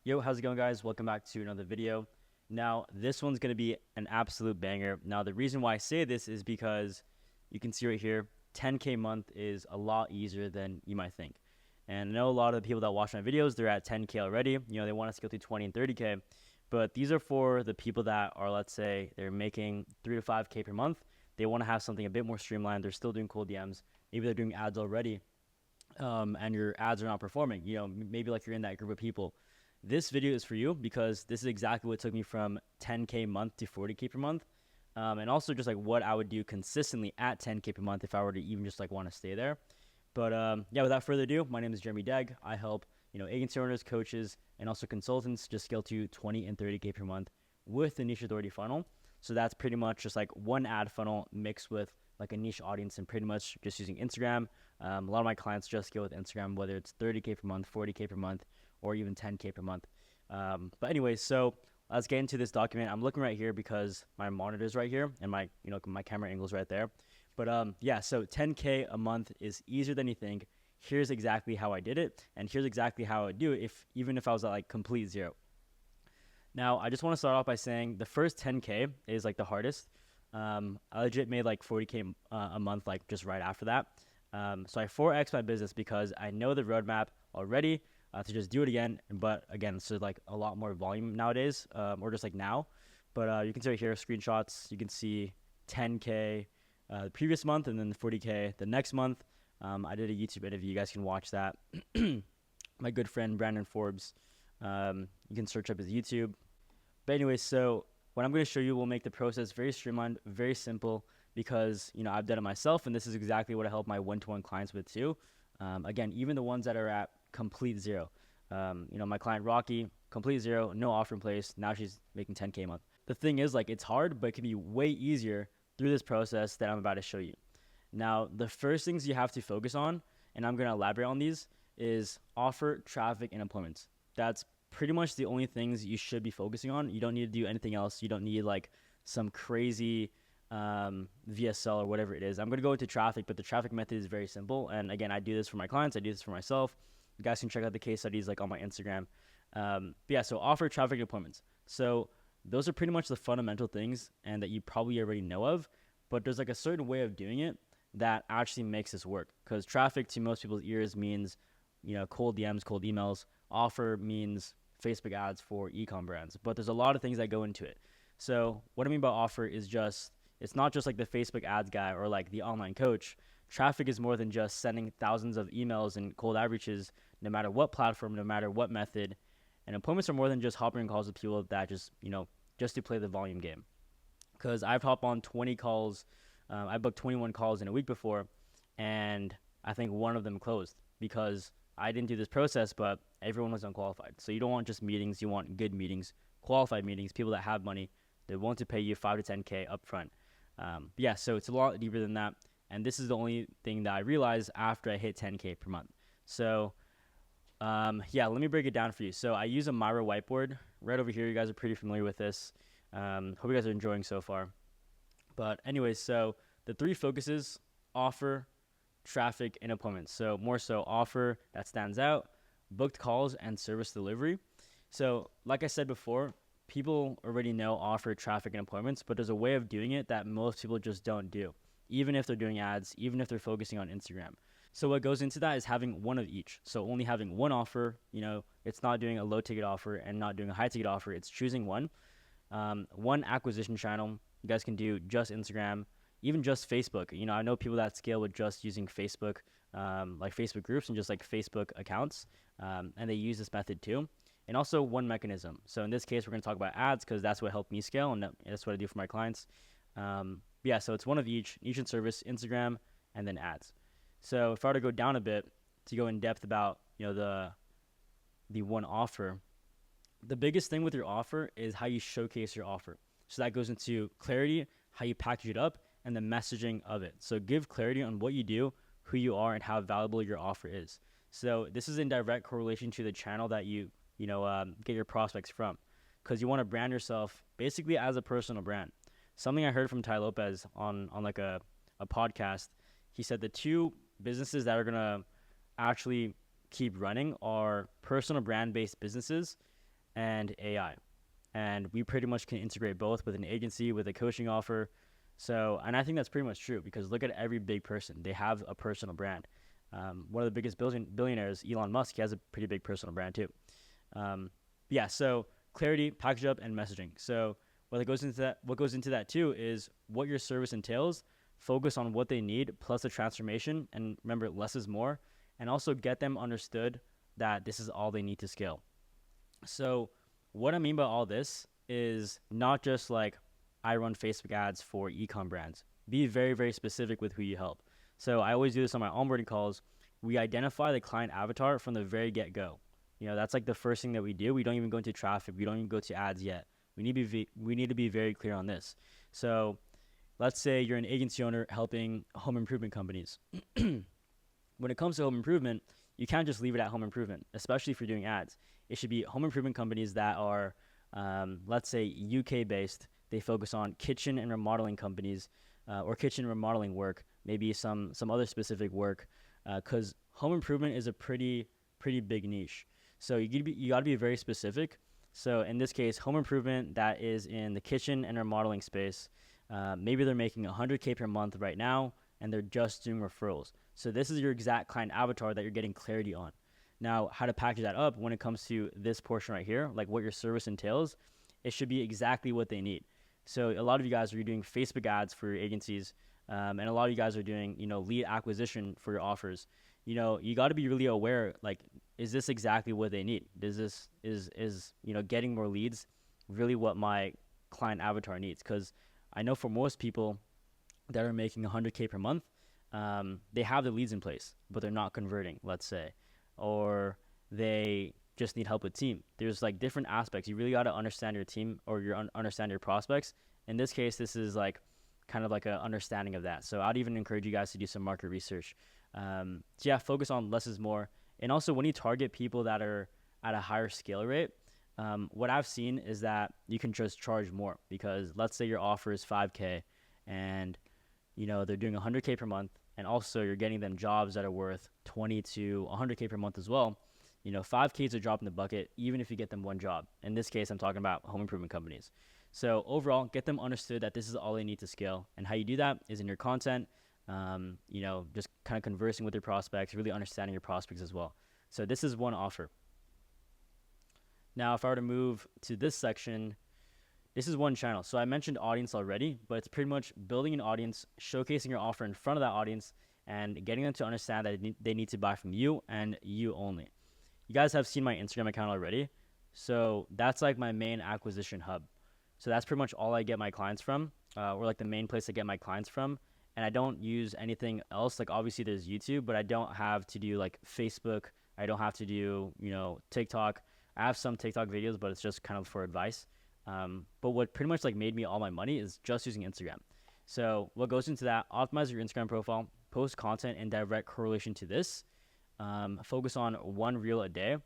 Yo, how's it going, guys? Welcome back to another video. Now, this one's going to be an absolute banger. Now, the reason why I say this is because you can see right here, 10K month is a lot easier than you might think. And I know a lot of the people that watch my videos, they're at 10K already. You know, they want us to go through 20 and 30K. But these are for the people that are, let's say, they're making 3 to 5K per month. They want to have something a bit more streamlined. They're still doing cold DMs. Maybe they're doing ads already, and your ads are not performing. You know, maybe like you're in that group of people. This video is for you because this is exactly what took me from 10K month to 40K per month. And also just like what I would do consistently at 10K per month if I were to even just like want to stay there. But yeah, without further ado, my name is Jeremy Degg. I help, agency owners, coaches, and also consultants just scale to 20 and 30K per month with the niche authority funnel. So that's pretty much just like one ad funnel mixed with like a niche audience and pretty much just using Instagram. A lot of my clients just scale with Instagram, whether it's 30K per month, 40K per month, or even 10K per month. But anyways, so let's get into this document. I'm looking right here because my monitor's right here and my camera angle's right there. But yeah, so 10K a month is easier than you think. Here's exactly how I did it, and here's exactly how I would do it even if I was at like complete zero. Now, I just want to start off by saying the first 10K is like the hardest. I legit made like 40K a month like just right after that. So I 4X my business because I know the roadmap already to just do it again. But again, so like a lot more volume nowadays, or just like now. But you can see right here screenshots. You can see 10K the previous month and then 40K the next month. I did a YouTube interview. You guys can watch that. My good friend Brandon Forbes. You can search up his YouTube. But anyway, so what I'm going to show you will make the process very streamlined, very simple, because I've done it myself, and this is exactly what I help my one-to-one clients with too. Again, even the ones that are at complete zero. My client Rocky, complete zero, no offer in place. Now she's making 10K a month. The thing is, like, it's hard, but it can be way easier through this process that I'm about to show you. Now, the first things you have to focus on, and I'm going to elaborate on these, is offer, traffic, and appointments. That's pretty much the only things you should be focusing on. You don't need to do anything else. You don't need like some crazy VSL or whatever it is. I'm going to go into traffic, but the traffic method is very simple. And again, I do this for my clients. I do this for myself. You guys can check out the case studies like on my Instagram. But yeah, so offer, traffic, and appointments. So those are pretty much the fundamental things and that you probably already know of, but there's like a certain way of doing it that actually makes this work, because traffic to most people's ears means, cold DMs, cold emails. Offer means Facebook ads for e-com brands, but there's a lot of things that go into it. So what I mean by offer is it's not just like the Facebook ads guy or like the online coach. Traffic is more than just sending thousands of emails and cold outreaches, no matter what platform, no matter what method. And appointments are more than just hopping on calls with people that just to play the volume game. Because I've hopped on 20 calls. I booked 21 calls in a week before, and I think one of them closed because I didn't do this process, but everyone was unqualified. So you don't want just meetings. You want good meetings, qualified meetings, people that have money. They're willing to pay you 5 to 10K up front. Yeah, so it's a lot deeper than that. And this is the only thing that I realized after I hit 10K per month. So yeah, let me break it down for you. So I use a Miro whiteboard right over here. You guys are pretty familiar with this. Hope you guys are enjoying so far. But anyways, so the 3 focuses: offer, traffic, and appointments. So more so offer, that stands out, booked calls, and service delivery. So like I said before, people already know offer, traffic, and appointments, but there's a way of doing it that most people just don't do, even if they're doing ads, even if they're focusing on Instagram. So what goes into that is having one of each. So only having one offer. It's not doing a low ticket offer and not doing a high ticket offer. It's choosing one. One acquisition channel. You guys can do just Instagram, even just Facebook. I know people that scale with just using Facebook, like Facebook groups and just like Facebook accounts, and they use this method too. And also one mechanism. So in this case, we're going to talk about ads because that's what helped me scale, and that's what I do for my clients. Yeah, so it's one of each in service, Instagram, and then ads. So if I were to go down a bit to go in depth about the one offer, the biggest thing with your offer is how you showcase your offer. So that goes into clarity, how you package it up, and the messaging of it. So give clarity on what you do, who you are, and how valuable your offer is. So this is in direct correlation to the channel that you get your prospects from, because you want to brand yourself basically as a personal brand. Something I heard from Ty Lopez on like a podcast. He said the 2 businesses that are gonna actually keep running are personal brand based businesses and AI. And we pretty much can integrate both with an agency, with a coaching offer. So, and I think that's pretty much true because look at every big person. They have a personal brand. One of the biggest billionaires, Elon Musk, he has a pretty big personal brand too. Yeah, so clarity, package up, and messaging. So what goes into that too is what your service entails. Focus on what they need plus the transformation, and remember, less is more. And also get them understood that this is all they need to scale. So what I mean by all this is not just like I run Facebook ads for ecom brands. Be very, very specific with who you help. So I always do this on my onboarding calls. We identify the client avatar from the very get-go. That's like the first thing that we do. We don't even go into traffic. We don't even go to ads yet. We need to be very clear on this. So let's say you're an agency owner helping home improvement companies. When it comes to home improvement, you can't just leave it at home improvement, especially if you're doing ads. It should be home improvement companies that are, let's say, UK based. They focus on kitchen and remodeling companies or kitchen remodeling work, maybe some other specific work, because home improvement is a pretty big niche. So you got to be very specific. So in this case, home improvement that is in the kitchen and remodeling space, maybe they're making 100K per month right now, and they're just doing referrals. So this is your exact client avatar that you're getting clarity on. Now, how to package that up when it comes to this portion right here, like what your service entails, it should be exactly what they need. So a lot of you guys are doing Facebook ads for your agencies, and a lot of you guys are doing, lead acquisition for your offers. You got to be really aware, like, is this exactly what they need? Is getting more leads really what my client avatar needs? Because I know for most people that are making 100K per month, they have the leads in place, but they're not converting, let's say, or they just need help with team. There's like different aspects. You really got to understand your team or understand your prospects. In this case, this is like kind of like an understanding of that. So I'd even encourage you guys to do some market research. So yeah, focus on less is more. And also when you target people that are at a higher scale rate, what I've seen is that you can just charge more because let's say your offer is 5K and they're doing 100K per month, and also you're getting them jobs that are worth 20 to 100K per month as well. 5K is a drop in the bucket, even if you get them one job. In this case, I'm talking about home improvement companies. So overall, get them understood that this is all they need to scale. And how you do that is in your content, just kind of conversing with your prospects, really understanding your prospects as well. So this is one offer. Now, if I were to move to this section, this is one channel. So I mentioned audience already, but it's pretty much building an audience, showcasing your offer in front of that audience, and getting them to understand that they need to buy from you and you only. You guys have seen my Instagram account already. So that's like my main acquisition hub. So that's pretty much all I get my clients from, or like the main place I get my clients from. And I don't use anything else. Like obviously there's YouTube, but I don't have to do like Facebook. I don't have to do, TikTok. I have some TikTok videos, but it's just kind of for advice. But what pretty much like made me all my money is just using Instagram. So what goes into that, optimize your Instagram profile, post content in direct correlation to this, focus on one reel a day,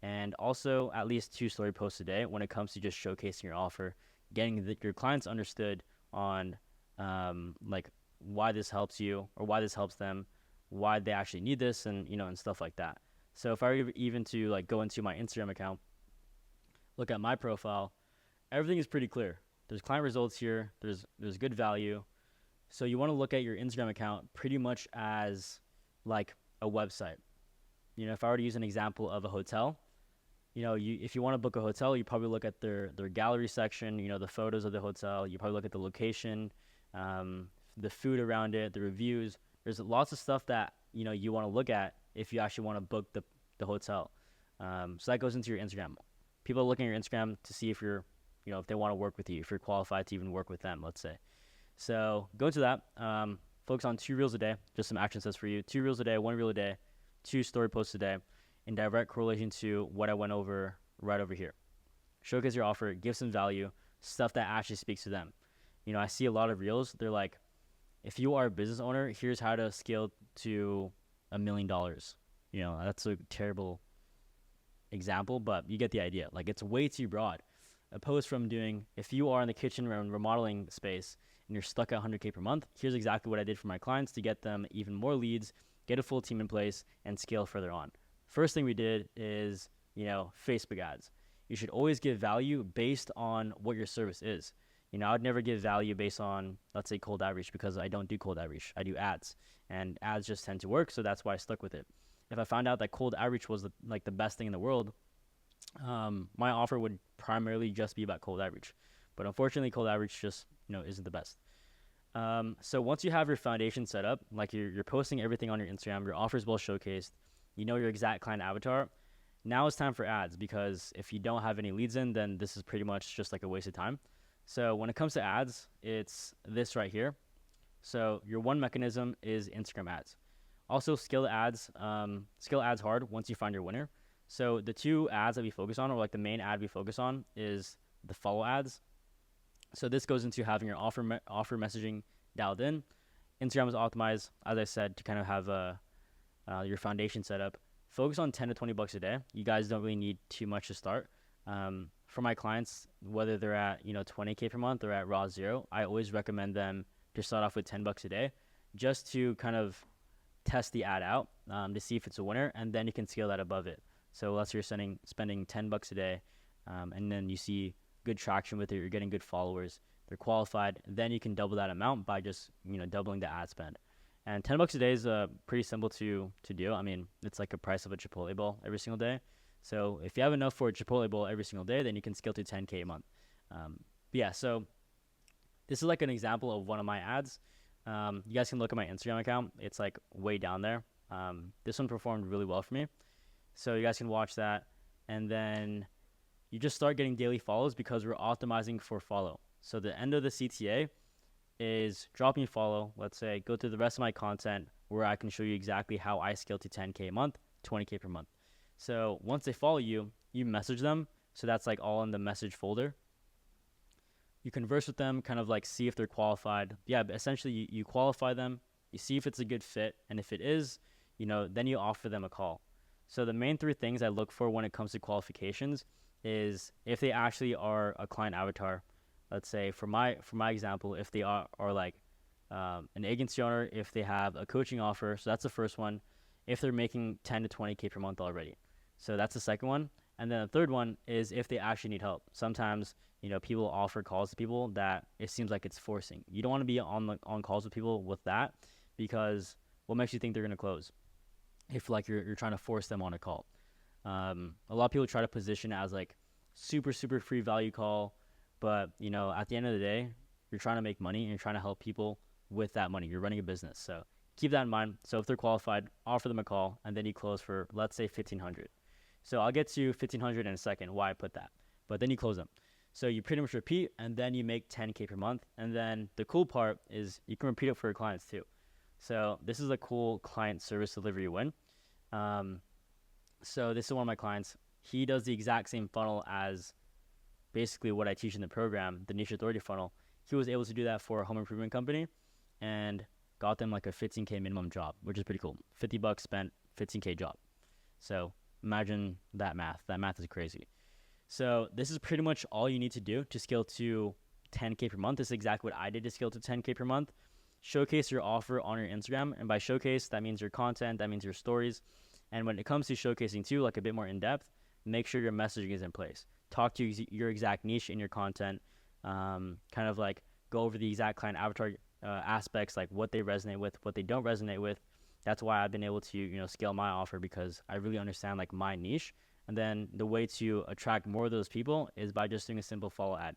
and also at least 2 story posts a day when it comes to just showcasing your offer, getting your clients understood on like why this helps you or why this helps them, why they actually need this, and and stuff like that. So if I were even to like go into my Instagram account, look at my profile, everything is pretty clear. There's client results here. There's good value. So you want to look at your Instagram account pretty much as like a website. If I were to use an example of a hotel, if you want to book a hotel, you probably look at their gallery section, the photos of the hotel. You probably look at the location, the food around it, the reviews. There's lots of stuff that, you want to look at if you actually want to book the hotel. So that goes into your Instagram. People are looking at your Instagram to see if you're, if they want to work with you, if you're qualified to even work with them, let's say. So go into that. Focus on 2 reels a day. Just some action sets for you. 2 reels a day, 1 reel a day, 2 story posts a day, in direct correlation to what I went over right over here. Showcase your offer, give some value, stuff that actually speaks to them. I see a lot of reels. They're like, if you are a business owner, here's how to scale to $1 million. That's a terrible example, but you get the idea. Like, it's way too broad. Opposed from doing, if you are in the kitchen and remodeling space and you're stuck at 100K per month, here's exactly what I did for my clients to get them even more leads, get a full team in place, and scale further on. First thing we did is, Facebook ads. you should always give value based on what your service is. I would never give value based on, let's say, cold outreach, because I don't do cold outreach. I do ads, and ads just tend to work, so that's why I stuck with it. If I found out that cold outreach was the best thing in the world, my offer would primarily just be about cold outreach. But unfortunately, cold outreach just isn't the best. So once you have your foundation set up, like you're posting everything on your Instagram, your offers well showcased, your exact client avatar. Now it's time for ads, because if you don't have any leads in, then this is pretty much just like a waste of time. So when it comes to ads, it's this right here. So your one mechanism is Instagram ads. Also, scale ads hard once you find your winner. So the two ads that we focus on, or like the main ad we focus on, is the follow ads. So this goes into having your offer messaging dialed in. Instagram is optimized, as I said, to kind of have your foundation set up. Focus on 10 to 20 bucks a day. You guys don't really need too much to start. For my clients, whether they're at 20K per month or at raw zero, I always recommend them to start off with 10 bucks a day, just to kind of test the ad out, to see if it's a winner, and then you can scale that above it. So let's say you're spending 10 bucks a day, and then you see good traction with it, you're getting good followers, they're qualified, then you can double that amount by just doubling the ad spend. And 10 bucks a day is pretty simple to do. I mean, it's like a price of a Chipotle bowl every single day. So if you have enough for a Chipotle bowl every single day, then you can scale to 10K a month. Yeah, so this is like an example of one of my ads. You guys can look at my Instagram account. It's like way down there. This one performed really well for me. So you guys can watch that. And then you just start getting daily follows, because we're optimizing for follow. So the end of the CTA is drop me a follow. Let's say go through the rest of my content where I can show you exactly how I scale to 10K a month, 20K per month. So once they follow you, you message them. So that's like all in the message folder. You converse with them, kind of like see if they're qualified. Yeah, but essentially you qualify them, you see if it's a good fit, and if it is, then you offer them a call. So the main three things I look for when it comes to qualifications is if they actually are a client avatar. Let's say for my example, if they are like an agency owner, if they have a coaching offer, so that's the first one. If they're making 10 to 20K per month already, so that's the second one. And then the third one is if they actually need help. Sometimes people offer calls to people that it seems like it's forcing. You don't want to be on calls with people with that, because what makes you think they're gonna close if like you're trying to force them on a call? A lot of people try to position it as like super free value call. But, at the end of the day, you're trying to make money and you're trying to help people with that money. You're running a business. So keep that in mind. So if they're qualified, offer them a call, and then you close for, let's say, $1,500. So I'll get to $1,500 in a second, why I put that. But then you close them. So you pretty much repeat, and then you make 10K per month. And then the cool part is you can repeat it for your clients too. So this is a cool client service delivery win. So this is one of my clients. He does the exact same funnel as basically what I teach in the program, the niche authority funnel. He was able to do that for a home improvement company and got them like a 15K minimum job, which is pretty cool. 50 bucks spent, 15K job. So imagine that math. That math is crazy. So this is pretty much all you need to do to scale to 10K per month. This is exactly what I did to scale to 10K per month. Showcase your offer on your Instagram. And by showcase, that means your content, that means your stories. And when it comes to showcasing too, like a bit more in depth, make sure your messaging is in place. Talk to your exact niche in your content, kind of like go over the exact client avatar aspects, like what they resonate with, what they don't resonate with. That's why I've been able to scale my offer, because I really understand like my niche. And then the way to attract more of those people is by just doing a simple follow ad.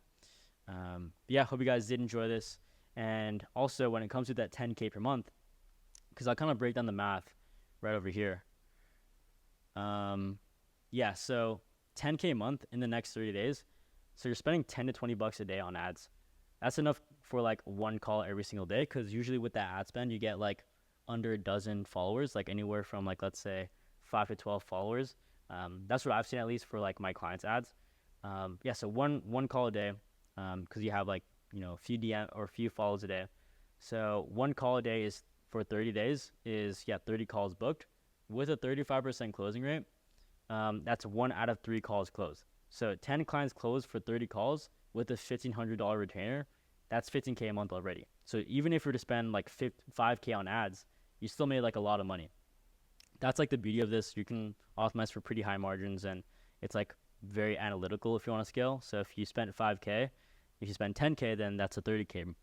Yeah, hope you guys did enjoy this. And also when it comes to that 10K per month, because I'll kind of break down the math right over here. Yeah, so 10K a month in the next 30 days. So you're spending 10 to 20 bucks a day on ads. That's enough for like one call every single day, because usually with that ad spend, you get like under a dozen followers, like anywhere from like, let's say 5 to 12 followers. That's what I've seen, at least for like my clients' ads. Yeah, so one call a day, because you have like, a few DM or a few follows a day. So one call a day is for 30 days is 30 calls booked with a 35% closing rate. That's 1 out of 3 calls closed. So 10 clients closed for 30 calls with a $1,500 retainer. That's 15K a month already. So even if you were to spend like 5K on ads, you still made like a lot of money. That's like the beauty of this. You can optimize for pretty high margins, and it's like very analytical if you want to scale. So if you spent 5K, if you spend 10K, then that's a 30K.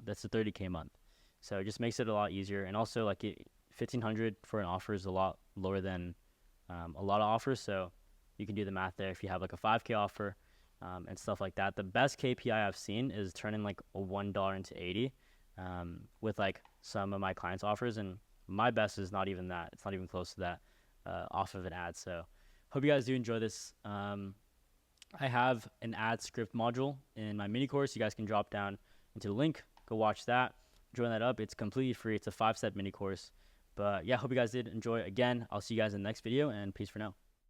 That's a 30K month. So it just makes it a lot easier. And also, like 1,500 for an offer is a lot lower than a lot of offers. So you can do the math there. If you have like a 5K offer and stuff like that, the best KPI I've seen is turning like a $1 into 80 with like some of my clients' offers. And my best is not even that. It's not even close to that off of an ad. So hope you guys do enjoy this. I have an ad script module in my mini course. You guys can drop down into the link, go watch that, join that up. It's completely free. It's a 5-step mini course. But yeah, hope you guys did enjoy. Again, I'll see you guys in the next video, and peace for now.